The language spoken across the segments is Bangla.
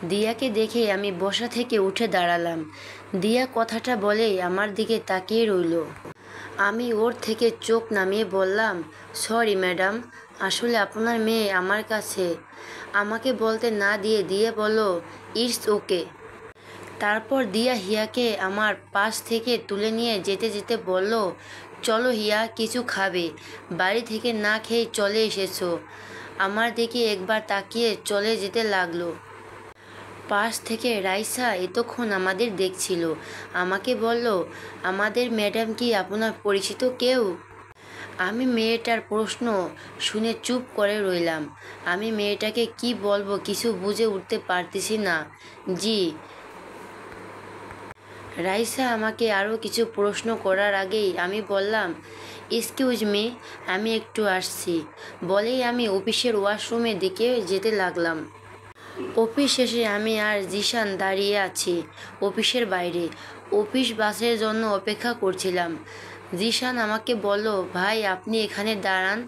দিয়াকে দেখে আমি বসা থেকে উঠে দাঁড়ালাম। দিয়া কথাটা বলেই আমার দিকে তাকিয়ে রইল। আমি ওর থেকে চোখ নামিয়ে বললাম, সরি ম্যাডাম, আসলে আপনার মেয়ে আমার কাছে। আমাকে বলতে না দিয়ে বলল, ইটস ওকে। তারপর দিয়া হিয়াকে আমার পাশ থেকে তুলে নিয়ে যেতে যেতে বলল, চলো হিয়া, কিছু খাবে? বাড়ি থেকে না খেয়ে চলে এসেছো। আমার দিকে একবার তাকিয়ে চলে যেতে লাগলো। পাশ থেকে রাইসা এতক্ষণ আমাদের দেখছিল। আমাকে বলল, আমাদের ম্যাডাম কি আপনার পরিচিত কেউ? আমি মেয়েটার প্রশ্ন শুনে চুপ করে রইলাম। আমি মেয়েটাকে কি বলবো কিছু বুঝে উঠতে পারতেছি না। জি। রাইসা আমাকে আরও কিছু প্রশ্ন করার আগেই আমি বললাম, এক্সকিউজ মি, আমি একটু আসছি। বলেই আমি অফিসের ওয়াশরুমের দিকে যেতে লাগলাম। অফিস শেষে আমি আর জিশান দাঁড়িয়ে আছি অফিসের বাইরে। অফিস বাসের জন্য অপেক্ষা করছিলাম। জিশান আমাকে বলল, ভাই আপনি এখানে দাঁড়ান,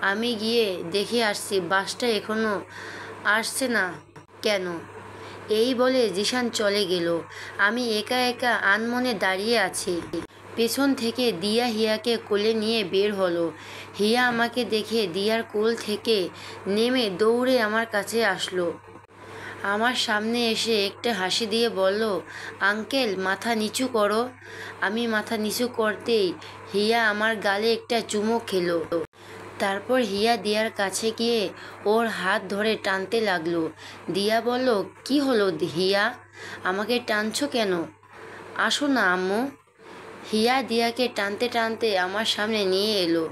আমি গিয়ে দেখে আসছি বাসটা এখনও আসছে না কেন। এই বলে জিশান চলে গেল। আমি একা একা আনমনে দাঁড়িয়ে আছি। পেছন থেকে দিয়া হিয়াকে কোলে নিয়ে বের হলো। হিয়া আমাকে দেখে দিয়ার কোল থেকে নেমে দৌড়ে আমার কাছে আসলো। আমার সামনে এসে একটা হাসি দিয়ে বলল, আঙ্কেল মাথা নিচু করো। আমি মাথা নিচু করতেই হিয়া আমার গালে একটা চুমো খেলো। তারপর হিয়া দিয়ার কাছে গিয়ে ওর হাত ধরে টানতে লাগলো। দিয়া বলল, কি হলো হিয়া, আমাকে টানছো কেন? আসো না আম্মু। হিয়া দিয়াকে টানতে টানতে আমার সামনে নিয়ে এলো।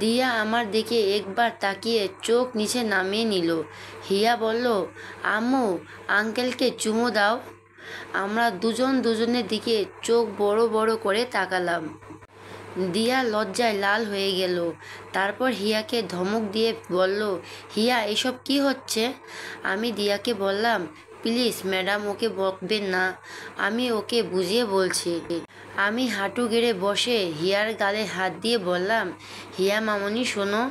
দিয়া আমার দিকে একবার তাকিয়ে চোখ নিচে নামিয়ে নিল। হিয়া বলল, আম্মু আঙ্কেলকে চুমো দাও। আমরা দুজনের দিকে চোখ বড় বড় করে তাকালাম। দিয়া লজ্জায় লাল হয়ে গেল। তারপর হিয়াকে ধমক দিয়ে বলল, হিয়া এসব কি হচ্ছে? আমি দিয়াকে বললাম, প্লিজ ম্যাডাম, ওকে বকবেন না, আমি ওকে বুঝিয়ে বলছি। আমি হাঁটু গেড়ে বসে হিয়ার গালে হাত দিয়ে বললাম, হিয়া মামনি শোনো,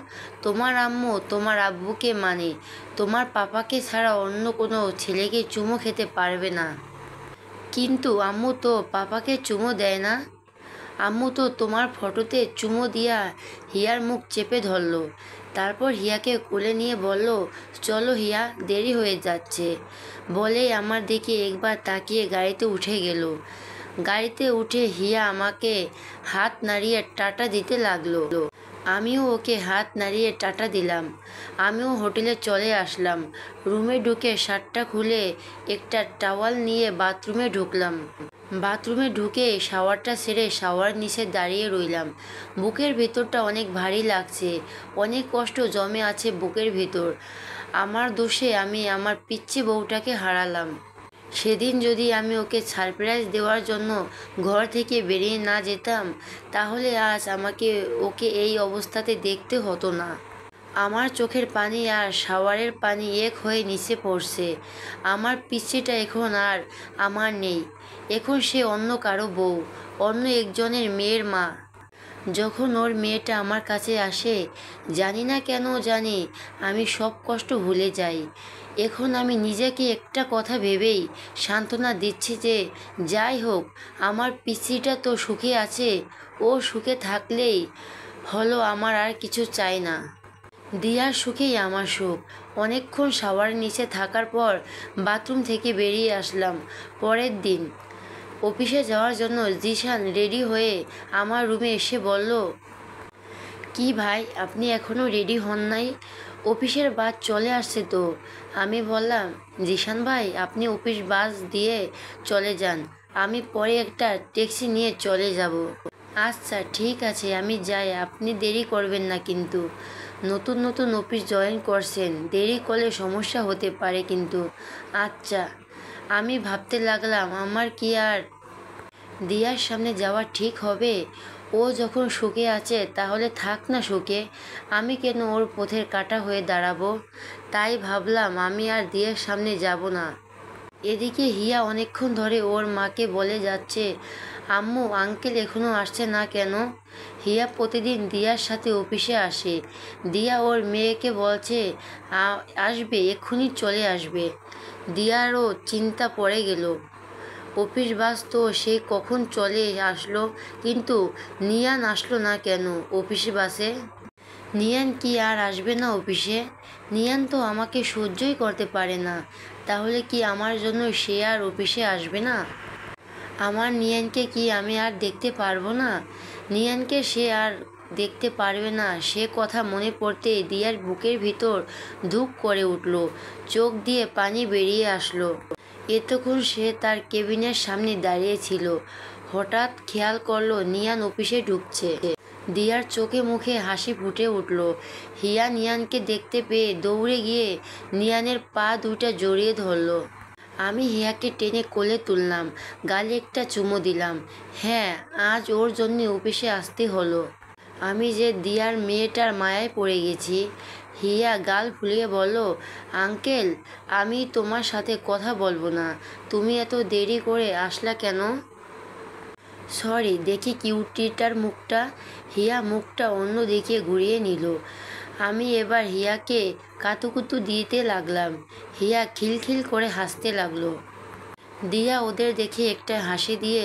তোমার আম্মু তোমার আব্বুকে মানে তোমার পাপাকে ছাড়া অন্য কোনো ছেলেকে চুমো খেতে পারবে না। কিন্তু আম্মু তো পাপাকে চুমো দেয় না। আম্মু তো তোমার ফটোতে চুমো দিয়া হিয়ার মুখ চেপে ধরল। তারপর হিয়াকে কোলে নিয়ে বলল, চলো হিয়া, দেরি হয়ে যাচ্ছে। বলেই আমার দিকে একবার তাকিয়ে গাড়িতে উঠে গেল। গাড়িতে উঠে হিয়া আমাকে হাত নাড়িয়ে টাটা দিতে লাগলো। আমিও ওকে হাত নাড়িয়ে টাটা দিলাম। আমিও হোটেলে চলে আসলাম। রুমে ঢুকে শার্টটা খুলে একটা টাওয়াল নিয়ে বাথরুমে ঢুকলাম। বাথরুমে ঢুকে শাওয়ারটা সেরে শাওয়ার নিচে দাঁড়িয়ে রইলাম। বুকের ভেতরটা অনেক ভারী লাগছে, অনেক কষ্ট জমে আছে বুকের ভেতর। আমার দোষে আমি আমার পিচ্চি বউটাকে হারালাম। সেদিন যদি আমি ওকে সারপ্রাইজ দেওয়ার জন্য ঘর থেকে বেরিয়ে না যেতাম, তাহলে আজ আমাকে ওকে এই অবস্থাতে দেখতে হতো না। আমার চোখের পানি আর শাওয়ারের পানি এক হয়ে নিচে পড়ছে। আমার পিচ্চিটা এখন আর আমার নেই। এখন সে অন্য কারো বউ, অন্য একজনের মেয়ের মা। যখন ওর মেয়েটা আমার কাছে আসে, জানি না কেন জানি আমি সব কষ্ট ভুলে যাই। এখন আমি নিজেকে একটা কথা ভেবেই সান্ত্বনা দিচ্ছি যে, যাই হোক, আমার পিচ্চিটা তো সুখে আছে, ও সুখে থাকলেই হলো, আমার আর কিছু চাই না। দিয়ার সুখেই আমার সুখ। অনেকক্ষণ শাওয়ারের নিচে থাকার পর বাথরুম থেকে বেরিয়ে আসলাম। পরের দিন অফিসে যাওয়ার জন্য জিশান রেডি হয়ে আমার রুমে এসে বলল, কি ভাই, আপনি এখনও রেডি হন নাই? অফিসের বাস চলে আসছে তো। আমি বললাম, জিশান ভাই আপনি অফিস বাস দিয়ে চলে যান, আমি পরে একটা ট্যাক্সি নিয়ে চলে যাব। আচ্ছা ঠিক আছে, আমি যাই, আপনি দেরি করবেন না কিন্তু। নতুন অফিস জয়েন করছেন, দেরি করলে সমস্যা হতে পারে কিন্তু। আচ্ছা। আমি ভাবতে লাগলাম, আমার কি আর দিয়ার সামনে যাওয়া ঠিক হবে? ও যখন সুখে আছে তাহলে থাক না সুখে, আমি কেন ওর পথের কাঁটা হয়ে দাঁড়াবো? তাই ভাবলাম আমি আর দিয়ার সামনে যাব না। এদিকে হিয়া অনেকক্ষণ ধরে ওর মাকে বলে যাচ্ছে, আম্মু আঙ্কেল এখনও আসছে না কেন? হিয়া প্রতিদিন দিয়ার সাথে অফিসে আসে। দিয়া ওর মেয়েকে বলছে, আসবে, এক্ষুনি চলে আসবে। দিয়ারও চিন্তা পড়ে গেল। অফিস বাস তো সে কখন চলে আসলো, কিন্তু নিয়ান আসলো না কেন অফিস বাসে? নিয়ান কি আর আসবে না অফিসে? নিয়ান তো আমাকে সহ্যই করতে পারে না, তাহলে কি আমার জন্য সে আর অফিসে আসবে না? আমার নিয়ানকে কি আমি আর দেখতে পারবো না? নিয়ানকে সে আর দেখতে পারবে না, সে কথা মনে পড়তে দিয়ার বুকের ভিতর ধুক করে উঠল, চোখ দিয়ে পানি বেরিয়ে আসলো। এতক্ষণ সে তার কেবিনের সামনে দাঁড়িয়ে ছিল, হঠাৎ খেয়াল করলো নিয়ান অফিসে ঢুকছে। দিয়ার চোখে মুখে হাসি ফুটে উঠল। হিয়া নিয়ানকে দেখতে পেয়ে দৌড়ে গিয়ে নিয়ানের পা দুইটা জড়িয়ে ধরল। আমি হিয়াকে টেনে কোলে তুললাম, গালে একটা চুমু দিলাম। হ্যাঁ, আজ ওর জন্য অফিসে আসতে হলো। আমি যে দিয়ার মেয়েটার মায়ায় পড়ে গেছি। হিয়া গাল ফুলিয়ে বলল, আঙ্কেল, আমি তোমার সাথে কথা বলবো না। তুমি এত দেরি করে আসলা কেন? সরি, দেখি কিউটিটার মুখটা। হিয়া মুখটা অন্যদিকে ঘুরিয়ে নিল। আমি এবার হিয়াকে কাতুকুতু দিতে লাগলাম। হিয়া খিলখিল করে হাসতে লাগলো। দিয়া ওদের দেখে একটা হাসি দিয়ে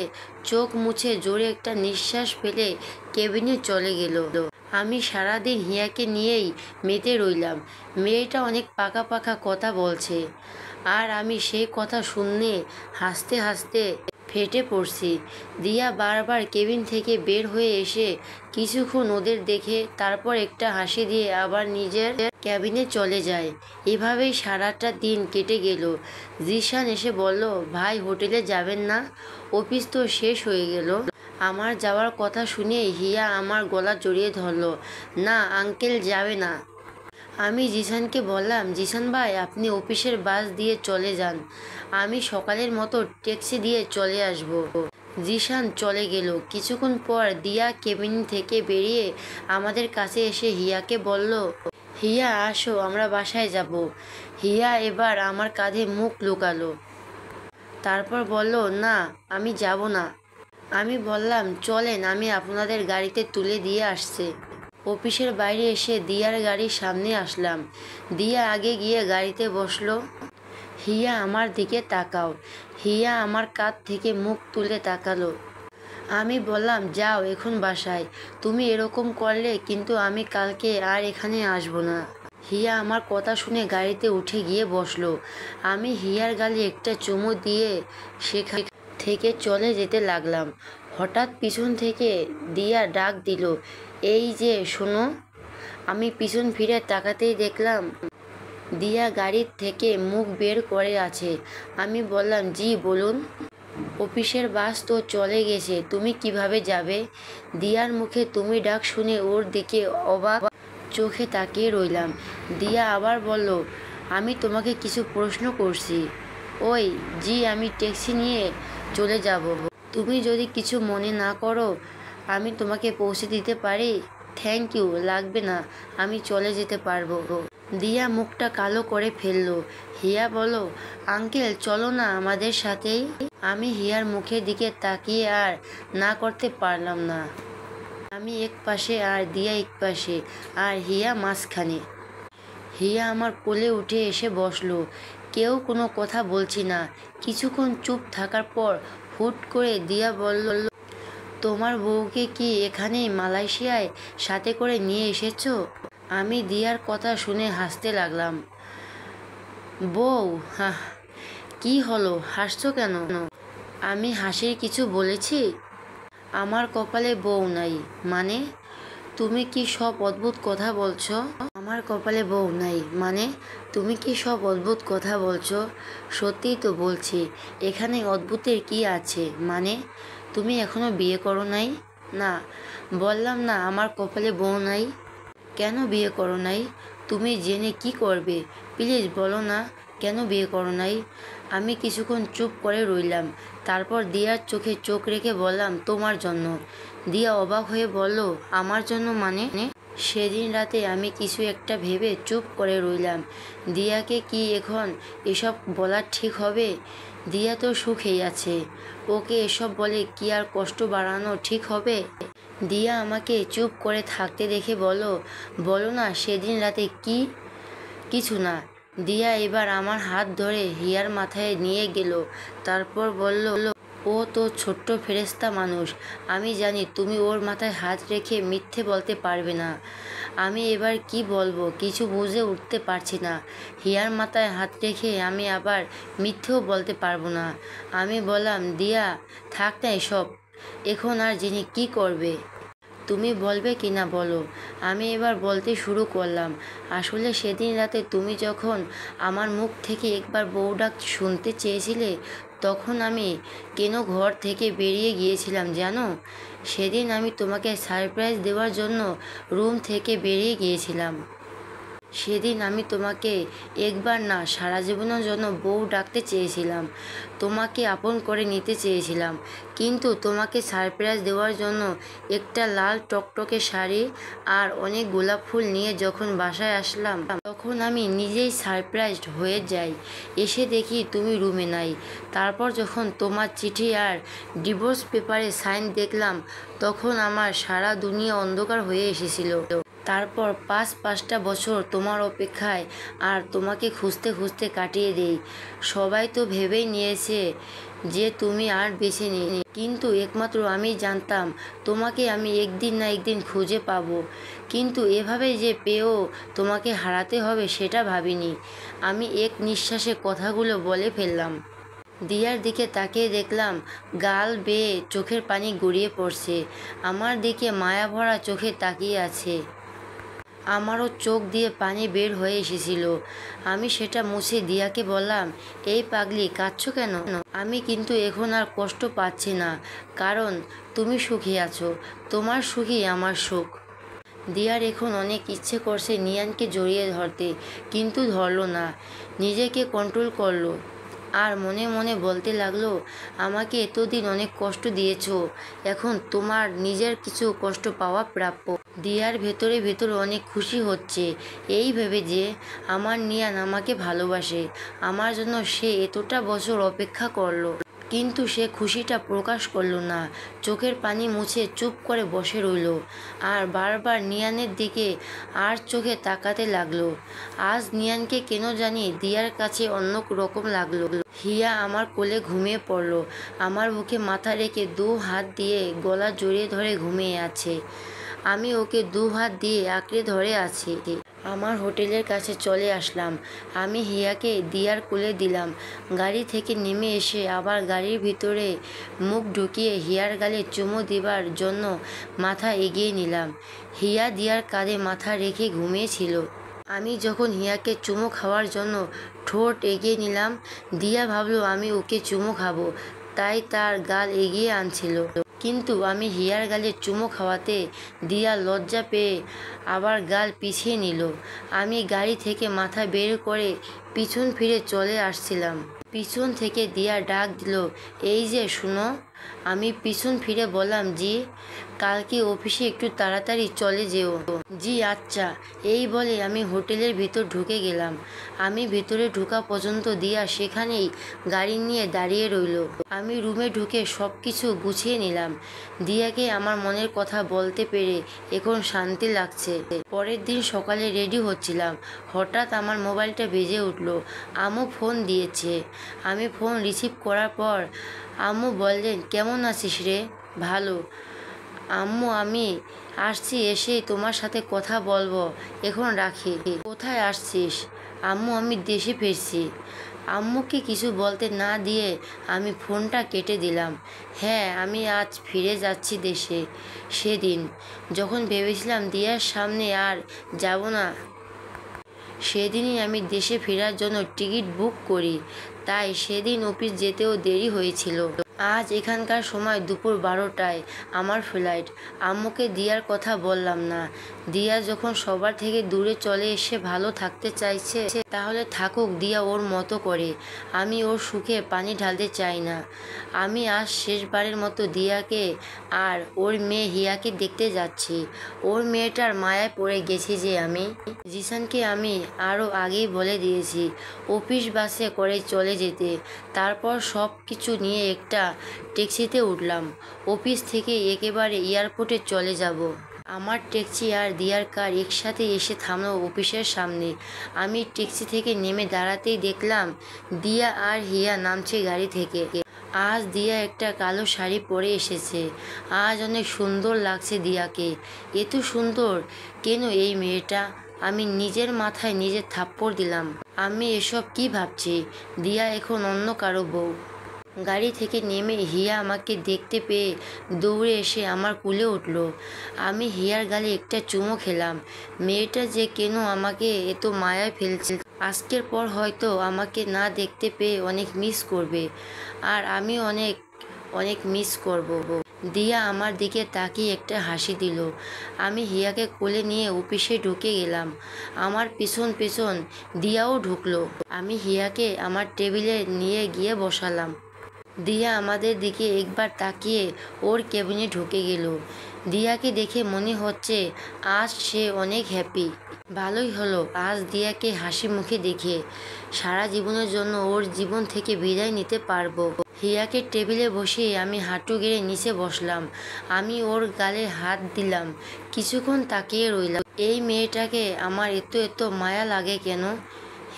চোখ মুছে জোরে একটা নিঃশ্বাস ফেলে কেবিনে চলে গেল। আমি সারাদিন হিয়াকে নিয়েই মেতে রইলাম। মেয়েটা অনেক পাকা পাকা কথা বলছে, আর আমি সেই কথা শুনে হাসতে হাসতে ফেটে পড়ছি। দিয়া বারবার কেবিন থেকে বের হয়ে এসে কিছুক্ষণ ওদের দেখে তারপর একটা হাসি দিয়ে আবার নিজের ক্যাবিনে চলে যায়। এভাবেই সারাটা দিন কেটে গেল। জিশান এসে বলল, ভাই হোটেলে যাবেন না? অফিস তো শেষ হয়ে গেল। আমার যাওয়ার কথা শুনে হিয়া আমার গলা জড়িয়ে ধরল। না আঙ্কেল, যাবে না। আমি জিশানকে বললাম, জিশান ভাই, আপনি অফিসের বাস দিয়ে চলে যান, আমি সকালের মতো ট্যাক্সি দিয়ে চলে আসব। জিশান চলে গেল। কিছুক্ষণ পর দিয়া কেবিন থেকে বেরিয়ে আমাদের কাছে এসে হিয়াকে বলল, হিয়া আসো, আমরা বাসায় যাব। হিয়া এবার আমার কাঁধে মুখ লুকালো, তারপর বলল, না আমি যাব না। আমি বললাম, চলেন, আমি আপনাদের গাড়িতে তুলে দিয়ে আসছে। অফিসের বাইরে এসে দিয়ার গাড়ির সামনে আসলাম। দিয়া আগে গিয়ে গাড়িতে বসলো। হিয়া আমার দিকে তাকাও। হিয়া আমার কাঁধ থেকে মুখ তুলে তাকালো। আমি বললাম, যাও এখন বাসায়। তুমি এরকম করলে কিন্তু আমি কালকে আর এখানে আসবো না। হিয়া আমার কথা শুনে গাড়িতে উঠে গিয়ে বসলো। আমি হিয়ার গালে একটা চুমু দিয়ে সেখান থেকে চলে যেতে লাগলাম। হঠাৎ পিছন থেকে দিয়া ডাক দিল, এই যে শোনো। আমি পিছন ফিরে তাকাতেই দেখলাম দিয়া গাড়ির থেকে মুখ বের করে আছে। আমি বললাম, জি বলুন। অফিসের বাস তো চলে গেছে, তুমি কিভাবে যাবে? দিয়ার মুখে তুমি ডাক শুনে ওর দিকে অবাক চোখে তাকিয়ে রইলাম। দিয়া আবার বলল, আমি তোমাকে কিছু প্রশ্ন করছি। ওই জি, আমি ট্যাক্সি নিয়ে চলে যাব। তুমি যদি কিছু মনে না করো, আমি তোমাকে পৌঁছে দিতে পারি। থ্যাংক ইউ, লাগবে না, আমি চলে যেতে পারবো। দিয়া মুখটা কালো করে ফেলল। হিয়া বলল, আঙ্কেল চলো না আমাদের সাথেই। আমি হিয়ার মুখের দিকে তাকিয়ে আর না করতে পারলাম না। আমি এক পাশে আর দিয়া এক পাশে, আর হিয়া মাঝখানে। হিয়া আমার কোলে উঠে এসে বসলো। কেউ কোনো কথা বলছি না। কিছুক্ষণ চুপ থাকার পর হুট করে দিয়া বলল, তোমার বউকে কি এখানেই মালয়েশিয়ায় সাথে করে নিয়ে এসেছো? আমি দিয়ার কথা শুনে হাসতে লাগলাম। বউ? হ্যাঁ। কি হলো, হাসছো কেন? আমি হাসির কিছু বলেছি? আমার কপালে বউ নাই মানে? তুমি কি সব অদ্ভুত কথা বলছো? আমার কপালে বউ নাই মানে? তুমি কি সব অদ্ভুত কথা বলছো? সত্যিই তো বলছি। এখানে অদ্ভুতের কি আছে মানে? তুমি এখনো বিয়ে করো নাই? না। বললাম না আমার কপালে বউ নাই। কেন বিয়ে করো নাই? তুমি জেনে কি করবে? প্লিজ বলো না, কেন বিয়ে করো নাই? আমি কিছুক্ষণ চুপ করে রইলাম। তারপর দিয়ার চোখে চোখ রেখে বললাম, তোমার জন্য। দিয়া অবাক হয়ে বলল, আমার জন্য মানে? সেদিন রাতে আমি কিছু একটা ভেবে চুপ করে রইলাম। দিয়াকে কি এখন এসব বলা ঠিক হবে? দিয়া তো সুখেই আছে, ওকে এসব বলে কি আর কষ্ট বাড়ানো ঠিক হবে? দিয়া আমাকে চুপ করে থাকতে দেখে বলো না সেদিন রাতে কি? কিছু না। দিয়া এবার আমার হাত ধরে হিয়ার মাথায় নিয়ে গেল, তারপর বলল, ও তো ছোট্ট ফেরেশতা মানুষ, আমি জানি তুমি ওর মাথায় হাত রেখে মিথ্যে বলতে পারবে না। আমি এবার কি বলবো কিছু বুঝে উঠতে পারছি না। হিয়ার মাথায় হাত রেখে আমি আবার মিথ্যেও বলতে পারবো না। আমি বললাম, দিয়া থাক না এসব, এখন আর জেনে কি করবে, তুমি বলবে কি না বলো। আমি এবার বলতে শুরু করলাম, আসলে সেদিন রাতে তুমি যখন আমার মুখ থেকে একবার বউ ডাক শুনতে চেয়েছিলে, তখন আমি কেন ঘর থেকে বেরিয়ে গিয়েছিলাম জানো? সেদিন আমি তোমাকে সারপ্রাইজ দেওয়ার জন্য রুম থেকে বেরিয়ে গিয়েছিলাম। সেদিন আমি তোমাকে একবার না সারা জীবনের জন্য বউ ডাকতে চেয়েছিলাম, তোমাকে আপন করে নিতে চেয়েছিলাম, কিন্তু তোমাকে সারপ্রাইজ দেওয়ার জন্য একটা লাল টকটকে শাড়ি আর অনেক গোলাপ ফুল নিয়ে যখন বাসায় আসলাম, তখন আমি নিজেই সারপ্রাইজড হয়ে যাই। এসে দেখি তুমি রুমে নাই। তারপর যখন তোমার চিঠি আর ডিভোর্স পেপারে সাইন দেখলাম, তখন আমার সারা দুনিয়া অন্ধকার হয়ে এসেছিল। তারপর 5টা বছর তোমার অপেক্ষায় আর তোমাকে খুঁজতে খুঁজতে কাটিয়ে দেই। সবাই তো ভেবেই নিয়েছে যে তুমি আর বেঁচে নেই, কিন্তু একমাত্র আমি জানতাম তোমাকে আমি একদিন না একদিন খুঁজে পাবো, কিন্তু এভাবে যে পেয়েও তোমাকে হারাতে হবে সেটা ভাবিনি। আমি এক নিঃশ্বাসে কথাগুলো বলে ফেললাম। দিয়ার দিকে তাকিয়ে দেখলাম গাল বেয়ে চোখের পানি গড়িয়ে পড়ছে, আমার দিকে মায়া ভরা চোখে তাকিয়ে আছে। আমারও চোখ দিয়ে পানি বের হয়ে এসেছিল। আমি সেটা মুছে দিয়াকে বললাম, এই পাগলি কাঁদছো কেন? আমি কিন্তু এখন আর কষ্ট পাচ্ছি না, কারণ তুমি সুখী আছো, তোমার সুখই আমার সুখ। দিয়ার এখন অনেক ইচ্ছে করছে নিয়ানকে জড়িয়ে ধরতে, কিন্তু ধরলো না, নিজেকে কন্ট্রোল করলো। আর মনে মনে বলতে লাগলো, আমাকে এতদিন অনেক কষ্ট দিয়েছো, এখন তোমার নিজের কিছু কষ্ট পাওয়া প্রাপ্য। দিয়ার ভেতরে ভেতরে অনেক খুশি হচ্ছে এই ভেবে যে আমার নিয়ান আমাকে ভালোবাসে, আমার জন্য সে এতটা বছর অপেক্ষা করলো, কিন্তু সে খুশিটা প্রকাশ করলো না। চোখের পানি মুছে চুপ করে বসে রইল আর বারবার নিয়ানের দিকে আর চোখে তাকাতে লাগলো। আজ নিয়ানকে কেন জানি দিয়ার কাছে অন্য রকম লাগলো। হিয়া আমার কোলে ঘুমিয়ে পড়ল, আমার বুকে মাথা রেখে 2 হাত দিয়ে গলা জড়িয়ে ধরে ঘুমিয়ে আছে। আমি ওকে 2 হাত দিয়ে আঁকড়ে ধরে আছি। আমার হোটেলের কাছে চলে আসলাম। আমি হিয়াকে দিয়ার কোলে দিলাম। গাড়ি থেকে নেমে এসে আবার গাড়ির ভিতরে মুখ ঢুকিয়ে হিয়ার গালে চুমু দিবার জন্য মাথা এগিয়ে নিলাম। হিয়া দিয়ার কাঁধে মাথা রেখে ঘুমিয়েছিল। আমি যখন হিয়াকে চুমু খাওয়ার জন্য ঠোঁট এগিয়ে নিলাম, দিয়া ভাবলো আমি ওকে চুমু খাবো, তাই তার গাল এগিয়ে আনছিল। কিন্তু আমি হিয়ার গালে চুমু খাওয়াতে দিয়া লজ্জা পেয়ে আবার গাল পিছিয়ে নিল। আমি গাড়ি থেকে মাথা বের করে পিছন ফিরে চলে আসছিলাম। পিছন থেকে দিয়া ডাক দিল, এই যে শুনো। আমি পিছন ফিরে বললাম, জি। কালকে অফিসে একটু তাড়াতাড়ি চলে যেও। জি আচ্ছা। এই বলে আমি হোটেলের ভিতর ঢুকে গেলাম। আমি ভেতরে ঢোকা পর্যন্ত দিয়া সেখানেই গাড়ি নিয়ে দাঁড়িয়ে রইল। আমি রুমে ঢুকে সব কিছু গুছিয়ে নিলাম। দিয়াকে আমার মনের কথা বলতে পেরে এখন শান্তি লাগছে। পরের দিন সকালে রেডি হচ্ছিলাম, হঠাৎ আমার মোবাইলটা বেজে উঠল। আম্মু ফোন দিয়েছে। আমি ফোন রিসিভ করার পর আম্মু বললেন, কেমন আছিস রে? ভালো আম্মু, আমি আসছি, এসেই তোমার সাথে কথা বলবো, এখন রাখি। কোথায় আসছিস? আম্মু, আমি দেশে ফিরছি। আম্মুকে কিছু বলতে না দিয়ে আমি ফোনটা কেটে দিলাম। হ্যাঁ, আমি আজ ফিরে যাচ্ছি দেশে। সেদিন যখন ভেবেছিলাম দিয়ার সামনে আর যাব না, সেদিনই আমি দেশে ফেরার জন্য টিকিট বুক করি, তাই সেদিন অফিস যেতেও দেরি হয়েছিল। আজ এখানকার সময় দুপুর 12টায় আমার ফ্লাইট। আম্মুকে দিয়ার কথা বললাম না। দিয়া যখন সবার থেকে দূরে চলে এসে ভালো থাকতে চাইছে, তাহলে থাকুক দিয়া ওর মতো করে। আমি ওর সুখে পানি ঢালতে চাই না। আমি আজ শেষবারের মতো দিয়াকে আর ওর মেয়ে হিয়াকে দেখতে যাচ্ছি। ওর মেয়েটার মায়ায় পড়ে গেছি যে আমি। জিসানকে আমি আরও আগেই বলে দিয়েছি অফিস বাসে করে চলে যেতে। তারপর সব কিছু নিয়ে একটা ট্যাক্সিতে উঠলাম। অফিস থেকে একেবারে এয়ারপোর্টে চলে যাব। আমার ট্যাক্সি আর দিয়ার কার একসাথে এসে থামলো অফিসের সামনে। আমি ট্যাক্সি থেকে নেমে দাঁড়াতেই দেখলাম দিয়া আর হিয়া নামছে গাড়ি থেকে। আজ দিয়া একটা কালো শাড়ি পরে এসেছে। আজ অনেক সুন্দর লাগছে দিয়াকে। এত সুন্দর কেন এই মেয়েটা? আমি নিজের মাথায় নিজের থাপ্পড় দিলাম। আমি এসব কি ভাবছি? দিয়া এখন অন্য কারো বউ। গাড়ি থেকে নেমে হিয়া আমাকে দেখতে পেয়ে দৌড়ে এসে আমার কোলে উঠল। আমি হিয়ার গালে একটা চুমো খেলাম। মেয়েটা যে কেন আমাকে এত মায়ায় ফেলছে। আজকের পর হয়তো আমাকে না দেখতে পেয়ে অনেক মিস করবে, আর আমি অনেক অনেক মিস করব। দিয়া আমার দিকে তাকিয়ে একটা হাসি দিল। আমি হিয়াকে কোলে নিয়ে অফিসে ঢুকে গেলাম। আমার পিছন পিছন দিয়াও ঢুকলো। আমি হিয়াকে আমার টেবিলে নিয়ে গিয়ে বসালাম। দিয়া আমাদের দিকে একবার তাকিয়ে ওর কেবিনে ঢুকে গেল। দিয়াকে দেখে মনে হচ্ছে আজ সে অনেক হ্যাপি। ভালোই হলো আজ দিয়াকে হাসি মুখে দেখে। সারা জীবনের জন্য ওর জীবন থেকে বিদায় নিতে পারবো। হিয়াকে টেবিলে বসিয়ে আমি হাঁটু গেড়ে নিচে বসলাম। আমি ওর গালে হাত দিলাম। কিছুক্ষণ তাকিয়ে রইলাম। এই মেয়েটাকে আমার এত এত মায়া লাগে কেন?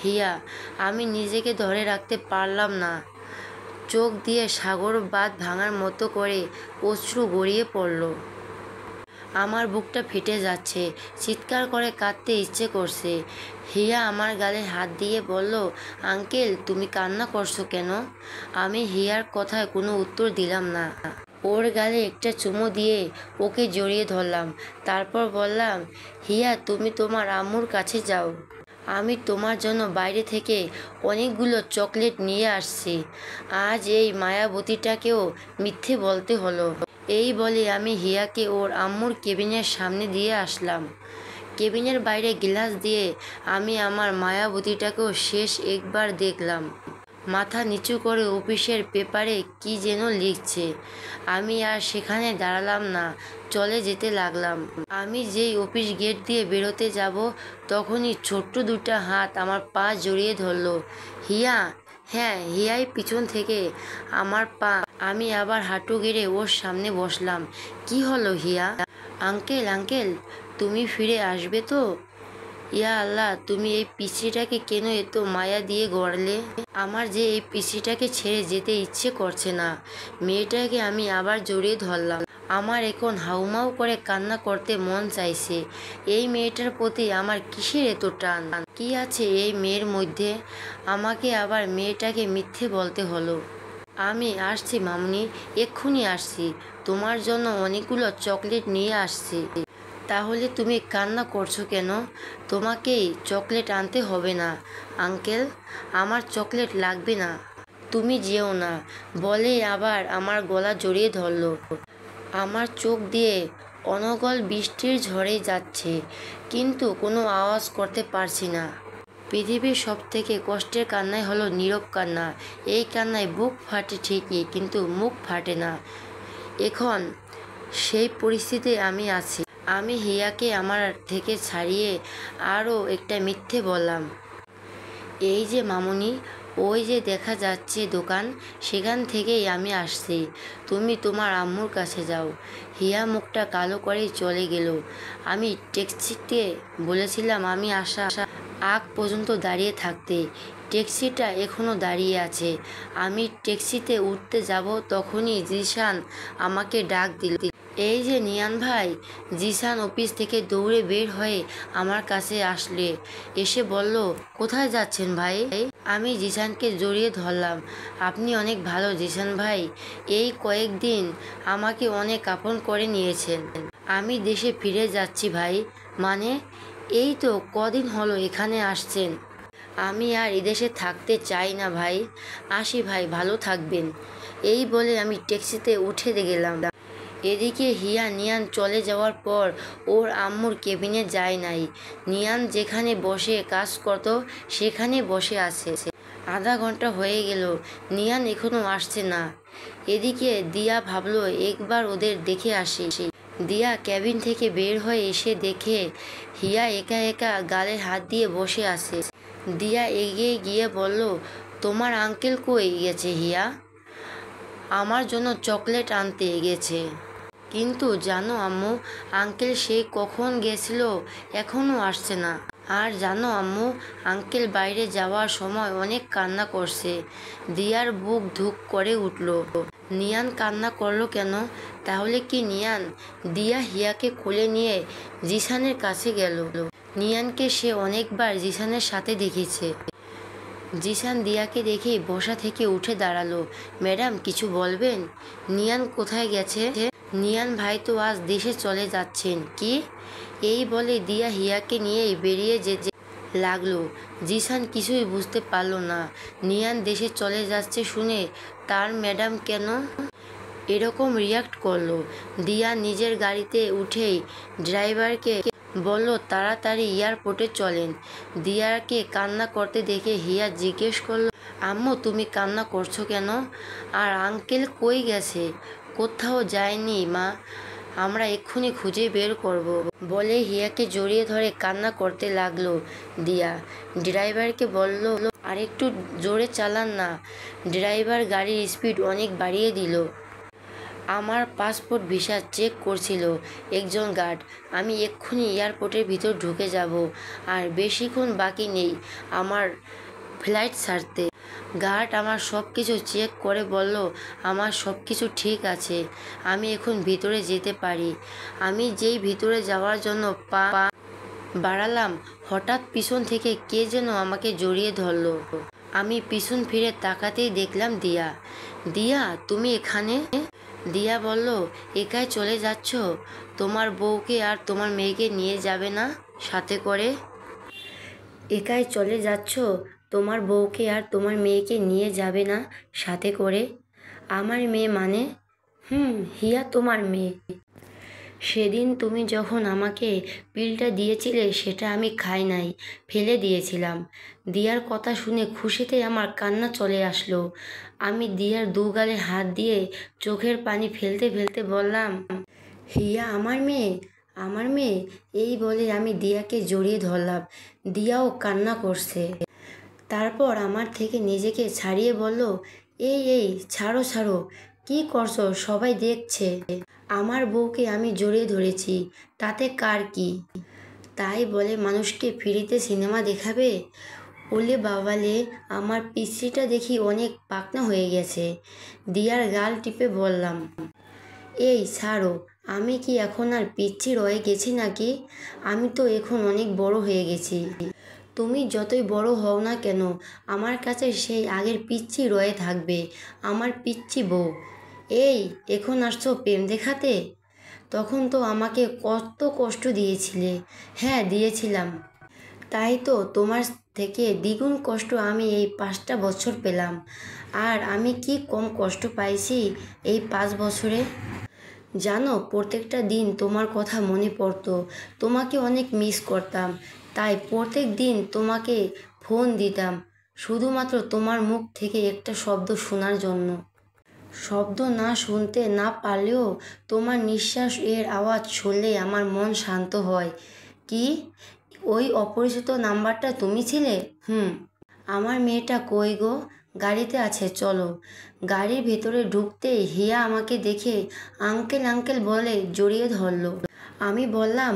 হিয়া, আমি নিজেকে ধরে রাখতে পারলাম না। চোখ দিয়ে সাগর বাঁধ ভাঙার মতো করে অশ্রু গড়িয়ে পড়ল। আমার বুকটা ফেটে যাচ্ছে। চিৎকার করে কাঁদতে ইচ্ছে করছে। হিয়া আমার গালে হাত দিয়ে বলল, আঙ্কেল তুমি কান্না করছো কেন? আমি হিয়ার কথায় কোনো উত্তর দিলাম না। ওর গালে একটা চুমু দিয়ে ওকে জড়িয়ে ধরলাম। তারপর বললাম, হিয়া তুমি তোমার আম্মুর কাছে যাও। আমি তোমার জন্য বাইরে থেকে অনেকগুলো চকলেট নিয়ে আসছি। আজ এই মায়াবতীটাকেও মিথ্যে বলতে হলো। এই বলে আমি হিয়াকে ওর আম্মুর কেবিনের সামনে দিয়ে আসলাম। কেবিনের বাইরে গ্লাস দিয়ে আমি আমার মায়াবতীটাকেও শেষ একবার দেখলাম। মাথা নিচু করে অফিসের পেপারে কি যেন লিখছে। আমি আর সেখানে দাঁড়ালাম না, চলে যেতে লাগলাম। আমি যেই অফিস গেট দিয়ে বেরোতে যাব তখনই ছোট্ট দুটা হাত আমার পা জড়িয়ে ধরলো। হিয়া। হ্যাঁ, হিয়াই পিছন থেকে আমার পা। আমি আবার হাঁটু গেড়ে ওর সামনে বসলাম। কি হলো হিয়া? আঙ্কেল আঙ্কেল তুমি ফিরে আসবে তো? ইয়া আল্লাহ, তুমি এই পিসিটাকে কেন এত মায়া দিয়ে গড়লে? আমার যে এই পিসিটাকে ছেড়ে যেতে ইচ্ছে করছে না। মেয়েটাকে আমি আবার জড়িয়ে ধরলাম। আমার এখন হাউমাউ করে কান্না করতে মন চাইছে। এই মেয়েটার প্রতি আমার কিসের এত টান? কি আছে এই মেয়ের মধ্যে? আমাকে আবার মেয়েটাকে মিথ্যে বলতে হলো। আমি আসছি মামুনি, এক্ষুনি আসছি। তোমার জন্য অনেকগুলো চকলেট নিয়ে আসছি। তাহলে তুমি কান্না করছো কেন? তোমাকেই চকলেট আনতে হবে না। আঙ্কেল, আমার চকলেট লাগবে না। তুমি যেও না। বলেই আবার আমার গলা জড়িয়ে ধরলো। আমার চোখ দিয়ে অনর্গল বৃষ্টির ঝড়ে যাচ্ছে, কিন্তু কোনো আওয়াজ করতে পারছি না। পৃথিবীর সবথেকে কষ্টের কান্নাই হলো নীরব কান্না। এই কান্নায় বুক ফাটে ঠিকই, কিন্তু মুখ ফাটে না। এখন সেই পরিস্থিতিতে আমি আছি। আমি হিয়াকে আমার থেকে ছাড়িয়ে আরও একটা মিথ্যে বললাম। এই যে মামুনি, ওই যে দেখা যাচ্ছে দোকান, সেখান থেকেই আমি আসছি। তুমি তোমার আম্মুর কাছে যাও। হিয়া মুখটা কালো করেই চলে গেল। আমি ট্যাক্সিতে বলেছিলাম আমি আসা আগ পর্যন্ত দাঁড়িয়ে থাকতে। ট্যাক্সিটা এখনও দাঁড়িয়ে আছে। আমি ট্যাক্সিতে উঠতে যাব তখনই জিসান আমাকে ডাক দিল। এই যে নিয়ান ভাই। জিসান অফিস থেকে দৌড়ে বের হয়ে আমার কাছে আসলে এসে বলল, কোথায় যাচ্ছেন ভাই? আমি জিসানকে জড়িয়ে ধরলাম। আপনি অনেক ভালো জিসান ভাই। এই কয়েকদিন আমাকে অনেক আপন করে নিয়েছেন। আমি দেশে ফিরে যাচ্ছি ভাই। মানে? এই তো কদিন হলো এখানে আসছেন। আমি আর এদেশে থাকতে চাই না ভাই। আসি ভাই, ভালো থাকবেন। এই বলে আমি ট্যাক্সিতে উঠে গেলাম। এদিকে হিয়া নিয়ান চলে যাওয়ার পর ওর আম্মুর কেবিনে যায় নাই। নিয়ান যেখানে বসে কাজ করত সেখানে বসে আছে। আধা ঘন্টা হয়ে গেল, নিয়ান এখনও আসছে না। এদিকে দিয়া ভাবলো একবার ওদের দেখে আসি। দিয়া কেবিন থেকে বের হয়ে এসে দেখে হিয়া একা একা গালে হাত দিয়ে বসে আছে। দিয়া এগিয়ে গিয়ে বলল, তোমার আঙ্কেল কই গেছে হিয়া? আমার জন্য চকলেট আনতে গেছে। কিন্তু জানো আম্মু, আঙ্কেল সেই কখন গেছিল, এখনও আসছে না। আর জানো আম্মু, আঙ্কেল বাইরে যাওয়ার সময় অনেক কান্না করছে। দিয়ার বুক ধুক করে উঠল। নিয়ান কান্না করলো কেন? তাহলে কি নিয়ান? দিয়া হিয়াকে কোলে নিয়ে জিসানের কাছে গেল। নিয়ানকে সে অনেকবার জিসানের সাথে দেখেছে। জিসান দিয়াকে দেখে বসা থেকে উঠে দাঁড়ালো। ম্যাডাম, কিছু বলবেন? নিয়ান কোথায় গেছে? নিয়ান ভাই তো আজ দেশে চলে যাচ্ছেন। কি? এই বলে দিয়া হিয়াকে নিয়েই বেরিয়ে যেতে লাগলো। জিসান কিছুই বুঝতে পারল না। নিয়ান দেশে চলে যাচ্ছে শুনে তার ম্যাডাম কেন এরকম রিয়াক্ট করলো। দিয়া নিজের গাড়িতে উঠেই ড্রাইভারকে বলল তাড়াতাড়ি এয়ারপোর্টে চলেন। দিয়াকে কান্না করতে দেখে হিয়া জিজ্ঞেস করলো, আম্মু তুমি কান্না করছো কেন? আর আঙ্কেল কই গেছে? কোথাও যায়নি মা, আমরা এক্ষুনি খুঁজে বের করব, বলে হিয়াকে জড়িয়ে ধরে কান্না করতে লাগলো। দিয়া ড্রাইভারকে বলল, আর একটু জোরে চালান না। ড্রাইভার গাড়ির স্পিড অনেক বাড়িয়ে দিল। আমার পাসপোর্ট ভিসা চেক করছিল একজন গার্ড। আমি এক্ষুনি এয়ারপোর্টের ভিতর ঢুকে যাব, আর বেশিক্ষণ বাকি নেই আমার ফ্লাইট ছাড়তে। গার্ড আমার সব কিছু চেক করে বলল আমার সব কিছু ঠিক আছে, আমি এখন ভিতরে যেতে পারি। আমি যেই ভিতরে যাওয়ার জন্য পা বাড়ালাম, হঠাৎ পিছন থেকে কে যেন আমাকে জড়িয়ে ধরল। আমি পিছন ফিরে তাকাতেই দেখলাম দিয়া। দিয়া, তুমি এখানে? দিয়া বলল, একাই চলে যাচ্ছ? তোমার বউকে আর তোমার মেয়েকে নিয়ে যাবে না সাথে করে? একাই চলে যাচ্ছ? তোমার বউকে আর তোমার মেয়েকে নিয়ে যাবে না সাথে করে? আমার মেয়ে মানে? হিয়া তোমার মেয়ে। সেদিন তুমি যখন আমাকে পিলটা দিয়েছিলে সেটা আমি খাই নাই, ফেলে দিয়েছিলাম। দিয়ার কথা শুনে খুশিতে আমার কান্না চলে আসলো। আমি দিয়ার দুগালে হাত দিয়ে চোখের পানি ফেলতে ফেলতে বললাম, হিয়া আমার মেয়ে, আমার মেয়ে। এই বলে আমি দিয়াকে জড়িয়ে ধরলাম। দিয়াও কান্না করছে। তারপর আমার থেকে নিজেকে ছাড়িয়ে বলল, এই এই ছাড়ো ছাড়ো, কি করছো? সবাই দেখছে। আমার বউকে আমি জড়িয়ে ধরেছি, তাতে কার কি? তাই বলে মানুষকে ফ্রিতে সিনেমা দেখাবে? ওলে বাবালে, আমার পিচ্চিটা দেখি অনেক পাকনা হয়ে গেছে। দিয়ার গাল টিপে বললাম, এই ছাড়ো, আমি কি এখন আর পিচ্চি রয়ে গেছি নাকি? আমি তো এখন অনেক বড় হয়ে গেছি। তুমি যতই বড় হও না কেন, আমার কাছে সেই আগের পিচ্চি রয়ে থাকবে, আমার পিচ্চি বউ। এই এখন আসছো প্রেম দেখাতে? তখন তো আমাকে কত কষ্ট দিয়েছিলে। হ্যাঁ দিয়েছিলাম, তাই তো তোমার থেকে দ্বিগুণ কষ্ট আমি এই 5টা বছর পেলাম। আর আমি কি কম কষ্ট পাইছি এই 5 বছরে? জানো, প্রত্যেকটা দিন তোমার কথা মনে পড়তো, তোমাকে অনেক মিস করতাম। তাই প্রত্যেক দিন তোমাকে ফোন দিতাম, শুধুমাত্র তোমার মুখ থেকে একটা শব্দ শোনার জন্য। শব্দ না শুনতে না পারলেও তোমার নিঃশ্বাস এর আওয়াজ শুনলে আমার মন শান্ত হয়। কি? ওই অপরিচিত নাম্বারটা তুমি ছিলে? আমার মেয়েটা কই গো? গাড়িতে আছে, চলো। গাড়ির ভেতরে ঢুকতেই হিয়া আমাকে দেখে আঙ্কেল আঙ্কেল বলে জড়িয়ে ধরলো। আমি বললাম,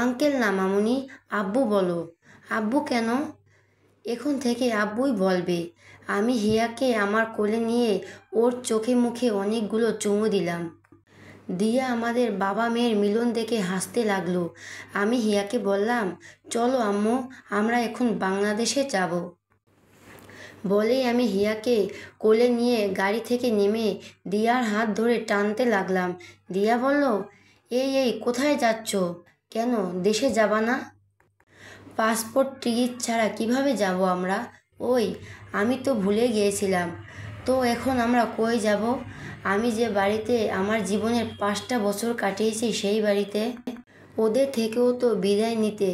আঙ্কেল না মামুনি, আব্বু বলো। আব্বু কেন? এখন থেকে আব্বুই বলবে। আমি হিয়াকে আমার কোলে নিয়ে ওর চোখে মুখে অনেকগুলো চুমু দিলাম। দিয়া আমাদের বাবা মেয়ের মিলন দেখে হাসতে লাগলো। আমি হিয়াকে বললাম, চলো আম্মু, আমরা এখন বাংলাদেশে যাব। বলেই আমি হিয়াকে কোলে নিয়ে গাড়ি থেকে নেমে দিয়ার হাত ধরে টানতে লাগলাম। দিয়া বলল, এই এই কোথায় যাচ্ছ? কেন দেশে যাবা না? পাসপোর্ট টিকিট ছাড়া কিভাবে যাব আমরা? ওই আমি তো ভুলে গিয়েছিলাম। তো এখন আমরা কই যাব? আমি যে বাড়িতে আমার জীবনের 5টা বছর কাটিয়েছি সেই বাড়িতে। ওদের থেকেও তো বিদায় নিতে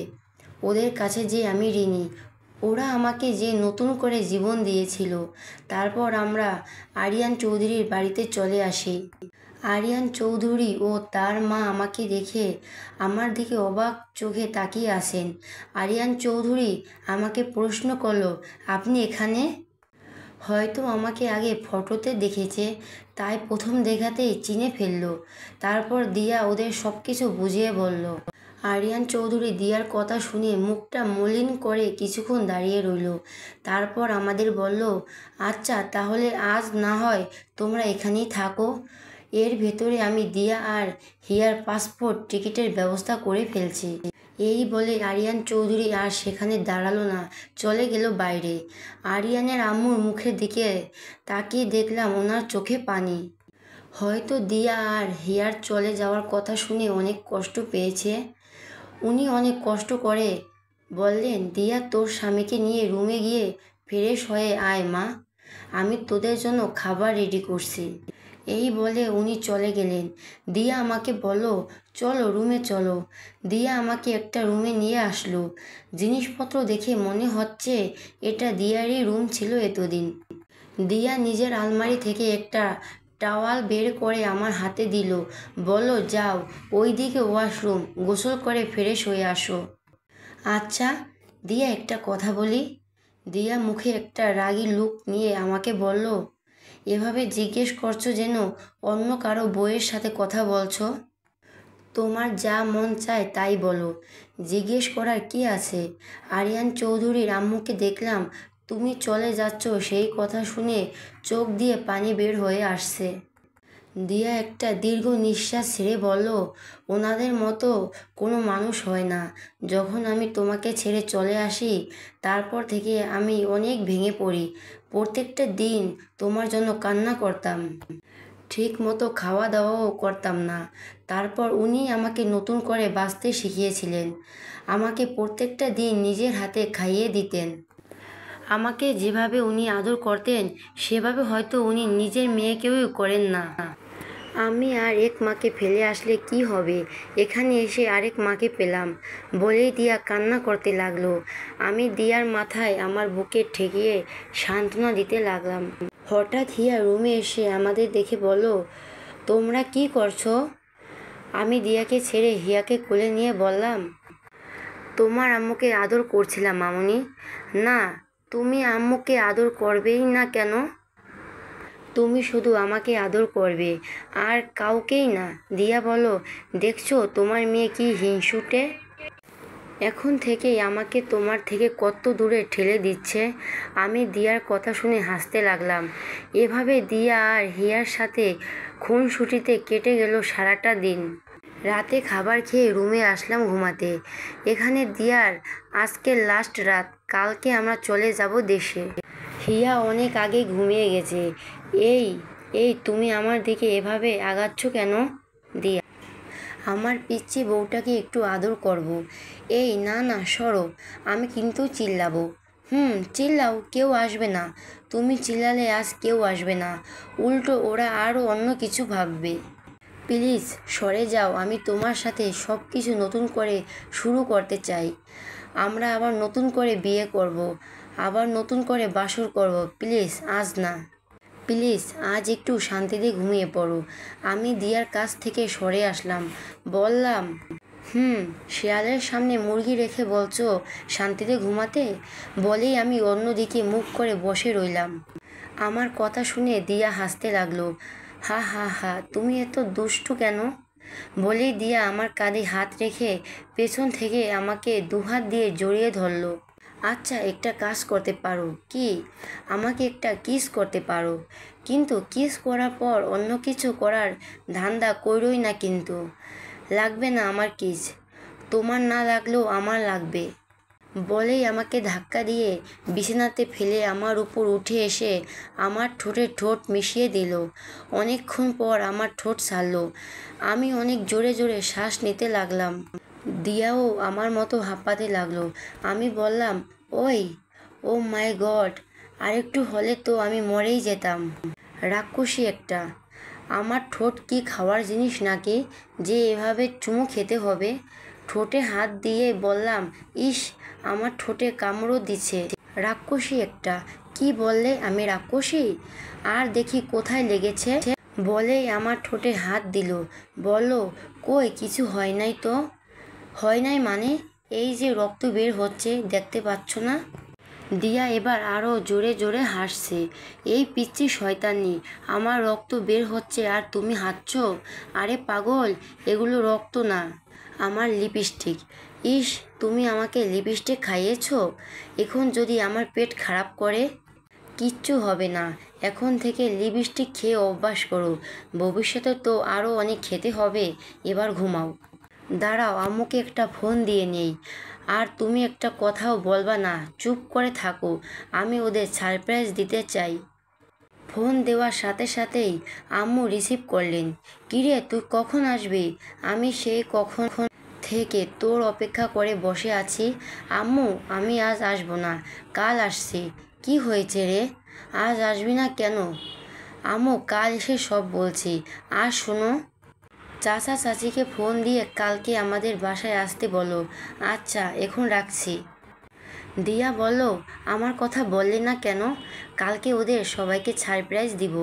ওদের কাছে যে আমি ঋণী। ওরা আমাকে যে নতুন করে জীবন দিয়েছিল। তারপর আমরা আরিয়ান চৌধুরীর বাড়িতে চলে আসি। আরিয়ান চৌধুরী ও তার মা আমাকে দেখে আমার দিকে অবাক চোখে তাকিয়ে আসেন। আরিয়ান চৌধুরী আমাকে প্রশ্ন করলো, আপনি এখানে? হয়তো আমাকে আগে ফটোতে দেখেছে, তাই প্রথম দেখাতেই চিনে ফেললো। তারপর দিয়া ওদের সব কিছু বুঝিয়ে বলল। আরিয়ান চৌধুরী দিয়ার কথা শুনে মুখটা মলিন করে কিছুক্ষণ দাঁড়িয়ে রইল। তারপর আমাদের বলল, আচ্ছা তাহলে আজ না হয় তোমরা এখানেই থাকো। এর ভেতরে আমি দিয়া আর হিয়ার পাসপোর্ট টিকিটের ব্যবস্থা করে ফেলছি। এই বলে আরিয়ান চৌধুরী আর সেখানে দাঁড়ালো না, চলে গেল বাইরে। আরিয়ানের আম্মুর মুখের দিকে তাকিয়ে দেখলাম ওনার চোখে পানি। হয়তো দিয়া আর হিয়ার চলে যাওয়ার কথা শুনে অনেক কষ্ট পেয়েছে। উনি অনেক কষ্ট করে বললেন, দিয়া তোর স্বামীকে নিয়ে রুমে গিয়ে ফ্রেশ হয়ে আয় মা, আমি তোদের জন্য খাবার রেডি করছি। এই বলে উনি চলে গেলেন। দিয়া আমাকে বলল, চলো রুমে চলো। দিয়া আমাকে একটা রুমে নিয়ে আসলো। জিনিসপত্র দেখে মনে হচ্ছে এটা দিয়ারই রুম ছিল এতদিন। দিয়া নিজের আলমারি থেকে একটা টাওয়াল বের করে আমার হাতে দিল, বলল, যাও ওইদিকে ওয়াশরুম, গোসল করে ফ্রেশ হয়ে আসো। আচ্ছা দিয়া একটা কথা বলি। দিয়া মুখে একটা রাগী লুক নিয়ে আমাকে বলল, এভাবে জিজ্ঞেস করছো যেন অন্য কারো বউয়ের সাথে কথা বলছো। তোমার যা মন চায় তাই বলো, জিজ্ঞেস করার কি আছে। আরিয়ান চৌধুরীর আম্মুকে দেখলাম তুমি চলে যাচ্ছ, সেই কথা শুনে চোখ দিয়ে পানি বের হয়ে আসছে। দিয়া একটা দীর্ঘ নিঃশ্বাস ছেড়ে বলল, ওনাদের মতো কোনো মানুষ হয় না। যখন আমি তোমাকে ছেড়ে চলে আসি তারপর থেকে আমি অনেক ভেঙে পড়ি। প্রত্যেকটা দিন তোমার জন্য কান্না করতাম, ঠিক মতো খাওয়া দাওয়াও করতাম না। তারপর উনি আমাকে নতুন করে বাঁচতে শিখিয়েছিলেন। আমাকে প্রত্যেকটা দিন নিজের হাতে খাইয়ে দিতেন। আমাকে যেভাবে উনি আদর করতেন সেভাবে হয়তো উনি নিজের মেয়েকেও করেন না। আমি আর এক মাকে ফেলে আসলে কি হবে, এখানে এসে আরেক মাকে পেলাম বলেই দিয়া কান্না করতে লাগলো। আমি দিয়ার মাথায় আমার বুকে ঠেকিয়ে সান্ত্বনা দিতে লাগলাম। হঠাৎ হিয়া রুমে এসে আমাদের দেখে বলল, তোমরা কি করছো? আমি দিয়াকে ছেড়ে হিয়াকে কোলে নিয়ে বললাম, তোমার আম্মুকে আদর করছিলাম মামুনি। না, তুমি আম্মুকে আদর করবেই না কেন? তুমি শুধু আমাকে আদর করবে আর কাউকেই না। দিয়া বলল, দেখছো তোমার মেয়ে কি হিংসুটে, এখন থেকেই আমাকে তোমার থেকে কত দূরে ঠেলে দিচ্ছে। আমি দিয়ার কথা শুনে হাসতে লাগলাম। এভাবে দিয়া আর হিয়ার সাথে খুনসুটিতে কেটে গেল সারাটা দিন। রাতে খাবার খেয়ে রুমে আসলাম ঘুমাতে। এখানে দিয়ার আজকে লাস্ট রাত, কালকে আমরা চলে যাব দেশে। হিয়া অনেক আগে ঘুমিয়ে গেছে। এই এই তুমি আমার দিকে এভাবে আগাচ্ছ কেন? দিয়া, আমার পিচ্চি বউটাকে একটু আদর করব। এই না না সরো, আমি কিন্তু চিল্লাবো। চিল্লাও, কেউ আসবে না। তুমি চিল্লালে আজ কেউ আসবে না, উল্টো ওরা আরও অন্য কিছু ভাববে। প্লিজ সরে যাও, আমি তোমার সাথে সব কিছু নতুন করে শুরু করতে চাই। আমরা আবার নতুন করে বিয়ে করব, আবার নতুন করে বাসর করব। প্লিজ আজ না, প্লিজ আজ একটু শান্তিতে ঘুমিয়ে পড়ো। আমি দিয়ার কাছ থেকে সরে আসলাম, বললাম, শেয়ালের সামনে মুরগি রেখে বলছো শান্তিতে ঘুমাতে? বলেই আমি অন্যদিকে মুখ করে বসে রইলাম। আমার কথা শুনে দিয়া হাসতে লাগলো। হা হা হা, তুমি এত দুষ্টু কেন? বলেই দিয়া আমার কাঁধে হাত রেখে পেছন থেকে আমাকে দুহাত দিয়ে জড়িয়ে ধরলো। আচ্ছা একটা কাজ করতে পারো কি, আমাকে একটা কিস করতে পারো, কিন্তু কিস করার পর অন্য কিছু করার ধান্দা কইরোই না কিন্তু। লাগবে না আমার কিস, তোমার না লাগলেও আমার লাগবে। বলেই আমাকে ধাক্কা দিয়ে বিছানাতে ফেলে আমার উপর উঠে এসে আমার ঠোঁটে ঠোঁট মিশিয়ে দিল। অনেকক্ষণ পর আমার ঠোঁট ছাড়ল। আমি অনেক জোরে জোরে শ্বাস নিতে লাগলাম। দিয়াও আমার মতো হাঁপাতে লাগলো। আমি বললাম, ওই, ও মাই গড, আরেকটু হলে তো আমি মরেই যেতাম। রাক্ষসী একটা। আমার ঠোঁট কি খাওয়ার জিনিস নাকি যে এভাবে চুমু খেতে হবে? ঠোঁটে হাত দিয়ে বললাম, ইস, আমার ঠোঁটে কামড়ও দিচ্ছে। রাক্ষসী একটা। কি বললে আমি রাক্ষসী? আর দেখি কোথায় লেগেছে। বলেই আমার ঠোঁটে হাত দিল, বলল, কই কিছু হয় নাই তো। হয় নাই মানে? এই যে রক্ত বের হচ্ছে, দেখতে পাচ্ছ না? দিয়া এবার আরও জোরে জোরে হাসছে। এই পিচ্চি শয়তানি, আমার রক্ত বের হচ্ছে আর তুমি হাঁটছ? আরে পাগল, এগুলো রক্ত না, আমার লিপস্টিক। ইস, তুমি আমাকে লিপস্টিক খাইয়েছো? এখন যদি আমার পেট খারাপ করে? কিচ্ছু হবে না, এখন থেকে লিপস্টিক খেয়ে অভ্যাস করো, ভবিষ্যতে তো আরও অনেক খেতে হবে। এবার ঘুমাও। দাঁড়াও, আম্মুকে একটা ফোন দিয়ে নেই। আর তুমি একটা কথাও বলবা না, চুপ করে থাকো, আমি ওদের সারপ্রাইজ দিতে চাই। ফোন দেওয়ার সাথে সাথেই আম্মু রিসিভ করলেন। কিরে, তুই কখন আসবি? আমি সেই কখন থেকে তোর অপেক্ষা করে বসে আছি। আম্মু, আমি আজ আসবো না, কাল আসছি। কি হয়েছে রে, আজ আসবি না কেন? আম্মু, কাল এসে সব বলছি। আর শোনো, চাচা চাচিকে ফোন দিয়ে কালকে আমাদের বাসায় আসতে বলো। আচ্ছা, এখন রাখছি। দিয়া বলল, আমার কথা বললে না কেন? কালকে ওদের সবাইকে সারপ্রাইজ দিব।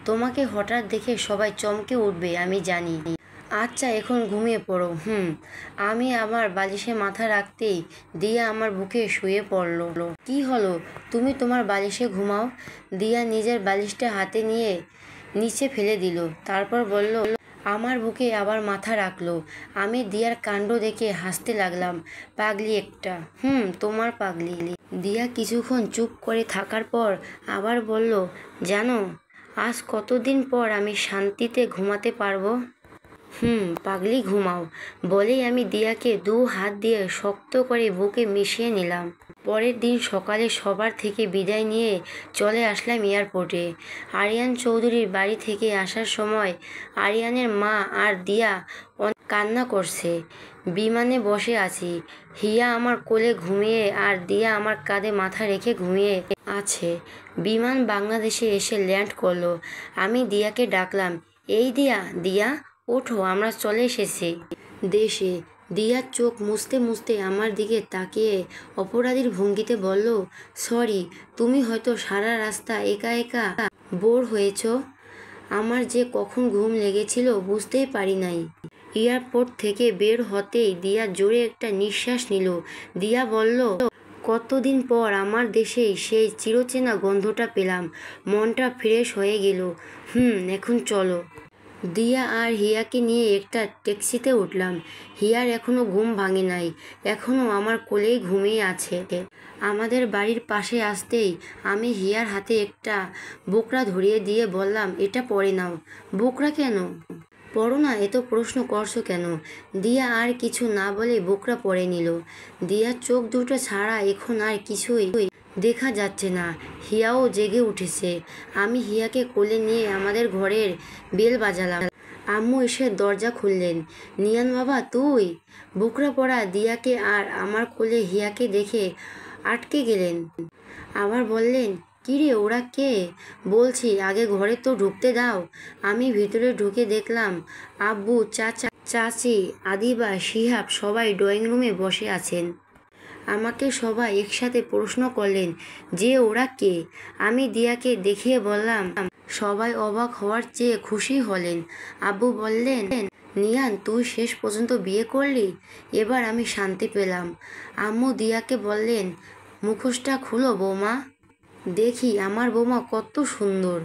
তোমাকে হঠাৎ দেখে সবাই চমকে উঠবে, আমি জানি। আচ্ছা, এখন ঘুমিয়ে পড়ো। আমি আমার বালিশে মাথা রাখতেই দিয়া আমার বুকে শুয়ে পড়ল। কি হলো, তুমি তোমার বালিশে ঘুমাও। দিয়া নিজের বালিশটা হাতে নিয়ে নিচে ফেলে দিল, তারপর বলল, আমার বুকে আবার মাথা রাখলো। আমি দিয়ার কাণ্ড দেখে হাসতে লাগলাম। পাগলি একটা। তোমার পাগলি। দিয়া কিছুক্ষণ চুপ করে থাকার পর আবার বলল, জানো, আজ কতদিন পর আমি শান্তিতে ঘুমাতে পারবো। পাগলি, ঘুমাও। বলেই আমি দিয়াকে 2 হাত দিয়ে শক্ত করে বুকে মিশিয়ে নিলাম। পরের দিন সকালে সবার থেকে বিদায় নিয়ে চলে আসলাম এয়ারপোর্টে। আরিয়ান চৌধুরীর বাড়ি থেকে আসার সময় আরিয়ানের মা আর দিয়া অনেক কান্না করছে। বিমানে বসে আছি, হিয়া আমার কোলে ঘুমিয়ে আর দিয়া আমার কাঁধে মাথা রেখে ঘুমিয়ে আছে। বিমান বাংলাদেশে এসে ল্যান্ড করলো। আমি দিয়াকে ডাকলাম, এই দিয়া, দিয়া ওঠো, আমরা চলে এসেছি দেশে। দিয়ার চোখ মুছতে মুছতে আমার দিকে তাকিয়ে অপরাধীর ভঙ্গিতে বলল, সরি, তুমি হয়তো সারা রাস্তা একা একা বোর হয়েছ। আমার যে কখন ঘুম লেগেছিল বুঝতেই পারি নাই। এয়ারপোর্ট থেকে বের হতেই দিয়া জোরে একটা নিঃশ্বাস নিল। দিয়া বলল, কতদিন পর আমার দেশেই সেই চিরচেনা গন্ধটা পেলাম, মনটা ফ্রেশ হয়ে গেল। এখন চলো। দিয়া আর হিয়াকে নিয়ে একটা ট্যাক্সিতে উঠলাম। হিয়ার এখনও ঘুম ভাঙে নাই, এখনও আমার কোলেই ঘুমিয়ে আছে। আমাদের বাড়ির পাশে আসতেই আমি হিয়ার হাতে একটা বোকরা ধরিয়ে দিয়ে বললাম, এটা পরে নাও। বোকরা কেন? পড়ো না, এত প্রশ্ন করছো কেন? দিয়া আর কিছু না বলে বোকরা পরে নিল। দিয়ার চোখ দুটো ছাড়া এখন আর কিছুই দেখা যাচ্ছে না। হিয়াও জেগে উঠেছে। আমি হিয়াকে কোলে নিয়ে আমাদের ঘরের বেল বাজালাম। আম্মু এসে দরজা খুললেন। নিয়ান বাবা, তুই? বোকরা পরা দিয়াকে আর আমার কোলে হিয়াকে দেখে আটকে গেলেন। আবার বললেন, কিরে, ওরা কে? বলছি, আগে ঘরে তো ঢুকতে দাও। আমি ভিতরে ঢুকে দেখলাম আব্বু, চাচা, চাচি, আদিবা, শিহাব সবাই ড্রয়িং রুমে বসে আছেন। আমাকে সবাই একসাথে প্রশ্ন করলেন যে ওরা কে। আমি দিয়াকে দেখিয়ে বললাম। সবাই অবাক হওয়ার চেয়ে খুশি হলেন। আব্বু বললেন, নিয়ান, তুই শেষ পর্যন্ত বিয়ে করলি। এবার আমি শান্তি পেলাম। আম্মু দিয়াকে বললেন, মুখোশটা খুলো বৌমা, দেখি আমার বৌমা কত সুন্দর।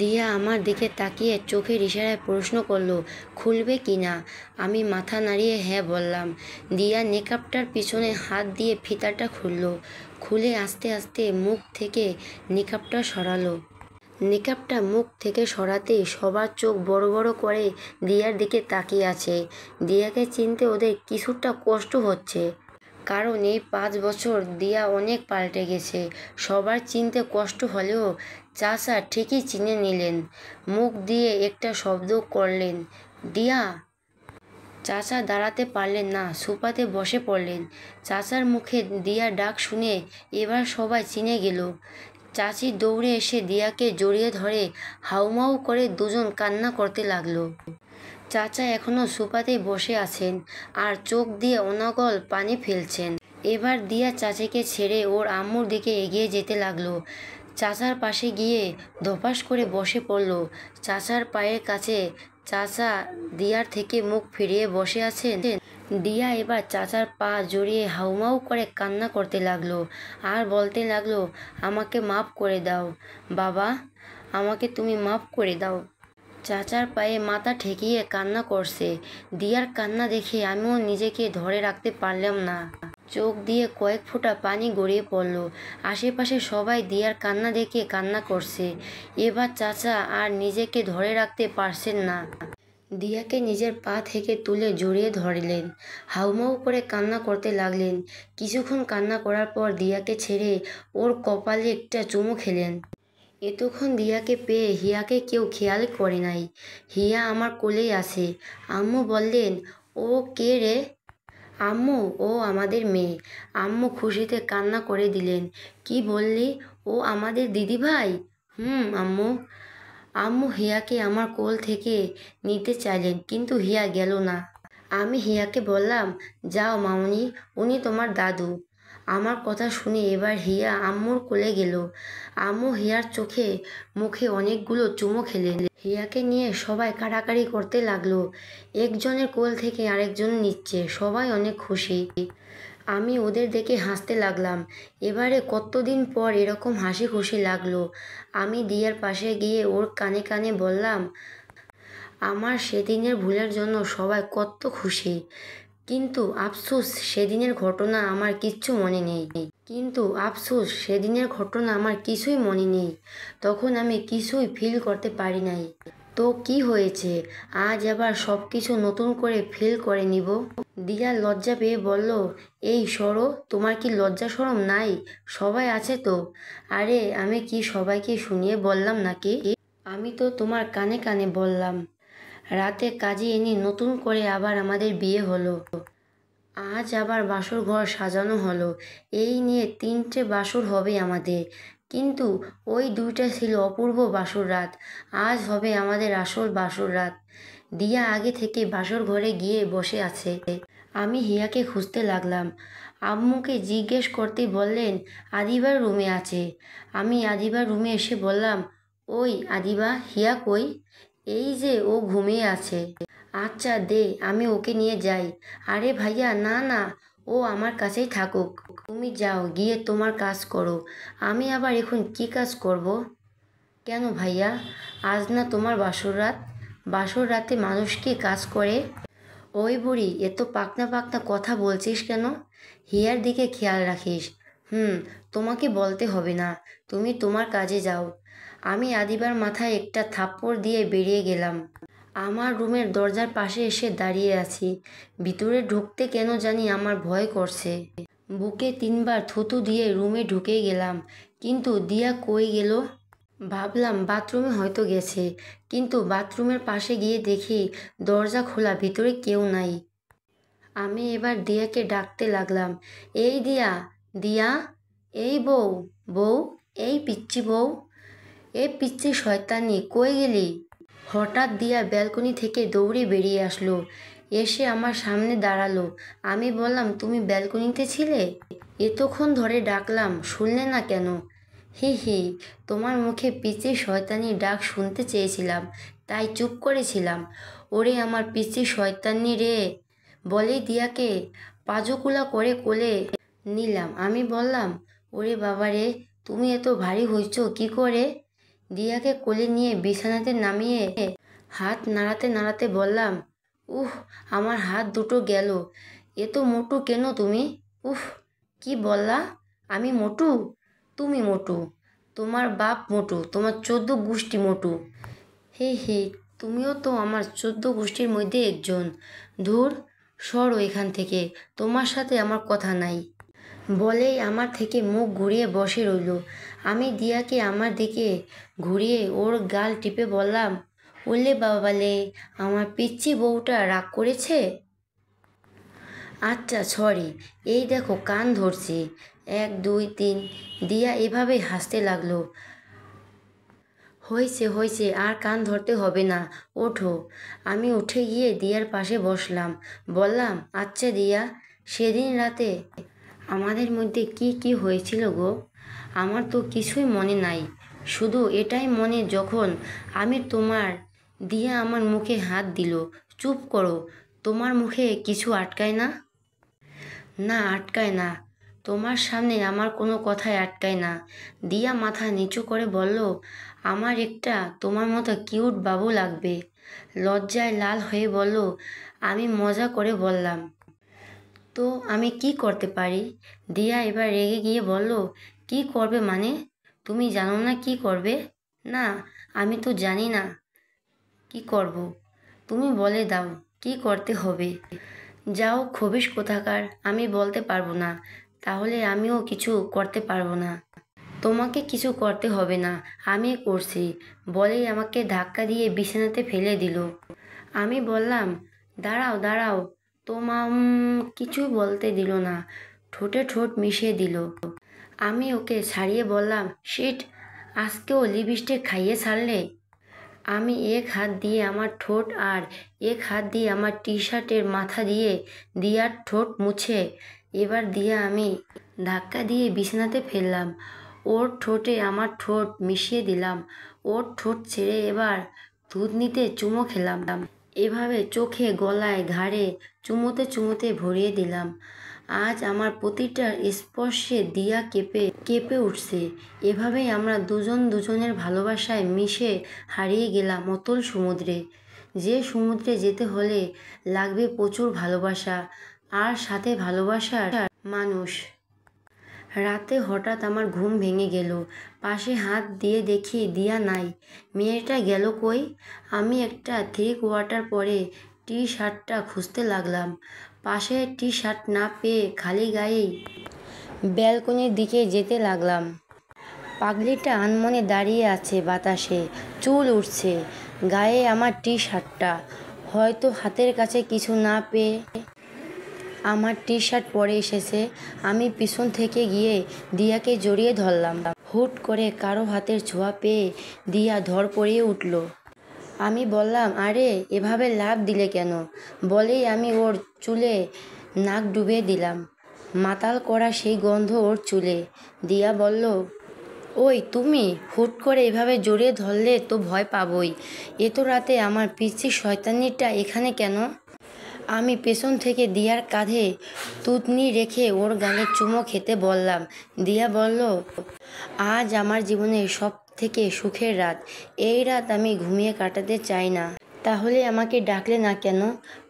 দিয়া আমার দিকে তাকিয়ে চোখের ইশারায় প্রশ্ন করলো, খুলবে কি না? আমি মাথা নাড়িয়ে হ্যাঁ বললাম। দিয়া নেকআপটার পিছনে হাত দিয়ে ফিতাটা খুলে আস্তে আস্তে মুখ থেকে নেকআপটা সরালো। নেকআপটা মুখ থেকে সরাতেই সবার চোখ বড় বড় করে দিয়ার দিকে তাকিয়ে আছে। দিয়াকে চিনতে ওদের কিছুটা কষ্ট হচ্ছে, কারণ এই 5 বছর দিয়া অনেক পাল্টে গেছে। সবার চিনতে কষ্ট হলেও চাচা ঠিকই চিনে নিলেন। মুখ দিয়ে একটা শব্দ করলেন, দিয়া। চাচা দাঁড়াতে পারলেন না, সোফাতে বসে পড়লেন। চাচার মুখে দিয়া ডাক শুনে এবার সবাই চিনে গেল। চাচি দৌড়ে এসে দিয়াকে জড়িয়ে ধরে হাউমাউ করে দুজন কান্না করতে লাগলো। চাচা এখনও সোফাতেই বসে আছেন আর চোখ দিয়ে অনর্গল পানি ফেলছেন। এবার দিয়া চাচিকে ছেড়ে ওর আম্মুর দিকে এগিয়ে যেতে লাগলো। চাচার পাশে গিয়ে ধপাস করে বসে পড়ল চাচার পায়ের কাছে। চাচা দিয়ার থেকে মুখ ফিরিয়ে বসে আছেন। দিয়া এবার চাচার পা জড়িয়ে হাউমাউ করে কান্না করতে লাগলো আর বলতে লাগলো, আমাকে মাফ করে দাও বাবা, আমাকে তুমি মাফ করে দাও। চাচার পায়ে মাথা ঠেকিয়ে কান্না করছে। দিয়ার কান্না দেখে আমিও নিজেকে ধরে রাখতে পারলাম না। চোখ দিয়ে কয়েক ফোঁটা পানি গড়িয়ে পড়ল। আশেপাশে সবাই দিয়ার কান্না দেখে কান্না করছে। এবার চাচা আর নিজেকে ধরে রাখতে পারছেন না। দিয়াকে নিজের পা থেকে তুলে জড়িয়ে ধরলেন, হাউমাউ করে কান্না করতে লাগলেন। কিছুক্ষণ কান্না করার পর দিয়াকে ছেড়ে ওর কপালে একটা চুমু খেলেন। এতক্ষণ দিয়াকে পেয়ে হিয়াকে কেউ খেয়াল করে নাই। হিয়া আমার কোলেই আছে। আম্মু বললেন, ও কে রে? আম্মু, ও আমাদের মেয়ে। আম্মু খুশিতে কান্না করে দিলেন। কি বললি? ও আমাদের দিদিভাই? আম্মু। আম্মু হিয়াকে আমার কোল থেকে নিতে চাইলেন, কিন্তু হিয়া গেল না। আমি হিয়াকে বললাম, যাও মামনি, উনি তোমার দাদু। আমার কথা শুনে এবার হিয়া আম্মুর কোলে গেল। আম্মু হিয়ার চোখে মুখে অনেকগুলো চুমো খেলেন। হিয়াকে নিয়ে সবাই কাড়াকাড়ি করতে লাগলো। একজনের কোল থেকে আরেকজন নিচ্ছে, সবাই অনেক খুশি। আমি ওদের দেখে হাসতে লাগলাম। এবারে কতদিন পর এরকম হাসি খুশি লাগলো। আমি দিয়ার পাশে গিয়ে ওর কানে কানে বললাম, আমার সেদিনের ভুলের জন্য সবাই কত খুশি, কিন্তু আফসোস সেদিনের ঘটনা আমার কিচ্ছু মনে নেই। কিছুই মনে নেই। তখন আমি কিছুই ফিল করতে পারি নাই। তো কি হয়েছে, আজ আবার সব কিছু নতুন করে ফিল করে নিব? দিয়া লজ্জা পেয়ে বলল, এই সরো, তোমার কি লজ্জা শরম নাই? সবাই আছে তো। আরে আমি কি সবাইকে শুনিয়ে বললাম নাকি? আমি তো তোমার কানে কানে বললাম। রাতে কাজে এনে নতুন করে আবার আমাদের বিয়ে হলো। আজ আবার বাসর ঘর সাজানো হলো। এই নিয়ে 3টে বাসর হবে আমাদের, কিন্তু ওই 2টা ছিল অপূর্ব বাসর রাত। আজ হবে আমাদের আসল বাসর রাত। দিয়া আগে থেকে বাসর ঘরে গিয়ে বসে আছে। আমি হিয়াকে খুঁজতে লাগলাম। আম্মুকে জিজ্ঞেস করতে বললেন, আদিবার রুমে আছে। আমি আদিবার রুমে এসে বললাম, ওই আদিবা, হিয়া কই? এই যে ও ঘুমিয়ে আছে। আচ্ছা দে, আমি ওকে নিয়ে যাই। আরে ভাইয়া, না না, ও আমার কাছেই থাকুক। তুমি যাও, গিয়ে তোমার কাজ করো। আমি আবার এখন কি কাজ করব? কেন ভাইয়া, আজ না তোমার বাসর রাত? বাসর রাতে মানুষ কি কাজ করে? ওই বুড়ি, এত পাকনা পাকনা কথা বলছিস কেন? হিয়ার দিকে খেয়াল রাখিস। তোমাকে বলতে হবে না, তুমি তোমার কাজে যাও। আমি আদিবার মাথায় একটা থাপ্পড় দিয়ে বেরিয়ে গেলাম। আমার রুমের দরজার পাশে এসে দাঁড়িয়ে আছি। ভিতরে ঢুকতে কেন জানি আমার ভয় করছে। বুকে 3বার থুতু দিয়ে রুমে ঢুকে গেলাম, কিন্তু দিয়া কই গেল? ভাবলাম বাথরুমে হয়তো গেছে, কিন্তু বাথরুমের পাশে গিয়ে দেখি দরজা খোলা, ভিতরে কেউ নাই। আমি এবার দিয়াকে ডাকতে লাগলাম, এই দিয়া, দিয়া, এই বউ, বউ, এই পিচ্চি বউ, এ পিচ্চি শয়তানি, কই গেলি? হঠাৎ দিয়া ব্যালকনি থেকে দৌড়ে বেরিয়ে আসলো, এসে আমার সামনে দাঁড়ালো। আমি বললাম, তুমি ব্যালকনিতে ছিলে? এতক্ষণ ধরে ডাকলাম, শুনলে না কেন? হি হি, তোমার মুখে পিচ্চি শয়তানি ডাক শুনতে চেয়েছিলাম, তাই চুপ করেছিলাম। ওরে আমার পিচ্চি শয়তানি রে, বলে দিয়াকে পাজকুলা করে কোলে নিলাম। আমি বললাম, ওরে বাবা রে, তুমি এত ভারী হইছ কি করে? দিয়াকে কোলে নিয়ে বিছানাতে নামিয়ে হাত নাড়াতে নাড়াতে বললাম, উহ, আমার হাত দুটো গেল। এত মোটু কেন তুমি? উফ, কি বললা? আমি মোটু? তুমি মোটু। তোমার বাপ মোটু, তোমার 14 গোষ্ঠী মোটু। হে হে, তুমিও তো আমার 14 গোষ্ঠীর মধ্যে একজন। ধুর, সরো এখান থেকে, তোমার সাথে আমার কথা নাই। বলেই আমার থেকে মুখ ঘুরিয়ে বসে রইল। আমি দিয়াকে আমার দিকে ঘুরিয়ে ওর গাল টিপে বললাম, ওলে বাবালে, আমার পিচ্চি বউটা রাগ করেছে? আচ্ছা সরি, এই দেখো কান ধরছি, 1 2 3। দিয়া এভাবেই হাসতে লাগলো। হয়েছে হয়েছে, আর কান ধরতে হবে না, ওঠো। আমি উঠে গিয়ে দিয়ার পাশে বসলাম। বললাম, আচ্ছা দিয়া, সেদিন রাতে আমাদের মধ্যে কি কি হয়েছিল গো? আমার তো কিছুই মনে নাই, শুধু এটাই মনে, যখন আমি তোমার, দিয়া আমার মুখে হাত দিল। চুপ করো, তোমার মুখে কিছু আটকায় না? না, আটকায় না। তোমার সামনে আমার কোনো কথাই আটকায় না। দিয়া মাথা নিচু করে বলল, আমার একটা তোমার মতো কিউট বাবু লাগবে। লজ্জায় লাল হয়ে বলল, আমি মজা করে বললাম, তো আমি কি করতে পারি? দিয়া এবার রেগে গিয়ে বলল, কি করবে মানে? তুমি জানো না কি করবে? না, আমি তো জানি না কি করব। তুমি বলে দাও কি করতে হবে। যাও খবিশ কোথাকার, আমি বলতে পারবো না। তাহলে আমিও কিছু করতে পারবো না। তোমাকে কিছু করতে হবে না, আমি করছি, বলেই আমাকে ধাক্কা দিয়ে বিছানাতে ফেলে দিল। আমি বললাম, দাঁড়াও দাঁড়াও। কিছু বলতে দিল না, ঠোঁটে ঠোঁট মিশিয়ে দিল। আমি ওকে ছাড়িয়ে বললাম, শিট, আজকেও লিপস্টিক খাইয়ে ছাড়লে। আমি এক হাত দিয়ে আমার ঠোঁট আর এক হাত দিয়ে আমার টি শার্টের মাথা দিয়ে দিয়ার ঠোঁট মুছে এবার দিয়া আমি ধাক্কা দিয়ে বিছানাতে ফেললাম। ওর ঠোঁটে আমার ঠোঁট মিশিয়ে দিলাম। ওর ঠোঁট ছেড়ে এবার থুতনিতে চুমো খেলাম। এভাবে চোখে, গলায়, ঘাড়ে চুমোতে চুমোতে ভরিয়ে দিলাম। আজ আমার প্রতিটা স্পর্শে দিয়া কেঁপে কেঁপে উঠছে। এভাবেই আমরা দুজন দুজনের ভালোবাসায় মিশে হারিয়ে গেলাম অতল সমুদ্রে। যে সমুদ্রে যেতে হলে লাগবে প্রচুর ভালোবাসা আর সাথে ভালোবাসার মানুষ। রাতে হঠাৎ আমার ঘুম ভেঙে গেল। পাশে হাত দিয়ে দেখি দিয়া নাই। মেয়েটা গেল কই? আমি একটা থ্রি কোয়ার্টার পরে টি শার্টটা খুঁজতে লাগলাম। পাশে টি শার্ট না পেয়ে খালি গায়েই ব্যালকনির দিকে যেতে লাগলাম। পাগলিটা আনমনে দাঁড়িয়ে আছে বাতাসে, চুল উঠছে। গায়ে আমার টি শার্টটা। হয়তো হাতের কাছে কিছু না পেয়ে আমার টি শার্ট পরে এসেছে। আমি পিছন থেকে গিয়ে দিয়াকে জড়িয়ে ধরলাম। হুট করে কারো হাতের ছোঁয়া পেয়ে দিয়া ধড়ফড়িয়ে উঠল। আমি বললাম, আরে এভাবে লাফ দিলে কেন? বলেই আমি ওর চুলে নাক ডুবিয়ে দিলাম। মাতাল করা সেই গন্ধ ওর চুলে। দিয়া বলল, ওই তুমি হুট করে এভাবে জড়িয়ে ধরলে তো ভয় পাবই। এত রাতে আমার পিচ্চি শয়তানিটা এখানে কেন? আমি পেছন থেকে দিয়ার কাঁধে থুতনি রেখে ওর গালে চুমো খেতে বললাম। দিয়া বলল, আজ আমার জীবনের সব থেকে সুখের রাত। এই রাত আমি ঘুমিয়ে কাটাতে চাই না। তাহলে আমাকে ডাকলে না কেন?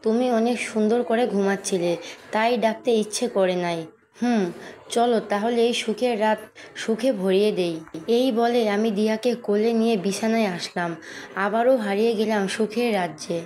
তুমি অনেক সুন্দর করে ঘুমাচ্ছিলে, তাই ডাকতে ইচ্ছে করে নাই। চলো তাহলে এই সুখের রাত সুখে ভরিয়ে দেই। এই বলে আমি দিয়াকে কোলে নিয়ে বিছানায় আসলাম। আবারও হারিয়ে গেলাম সুখের রাজ্যে।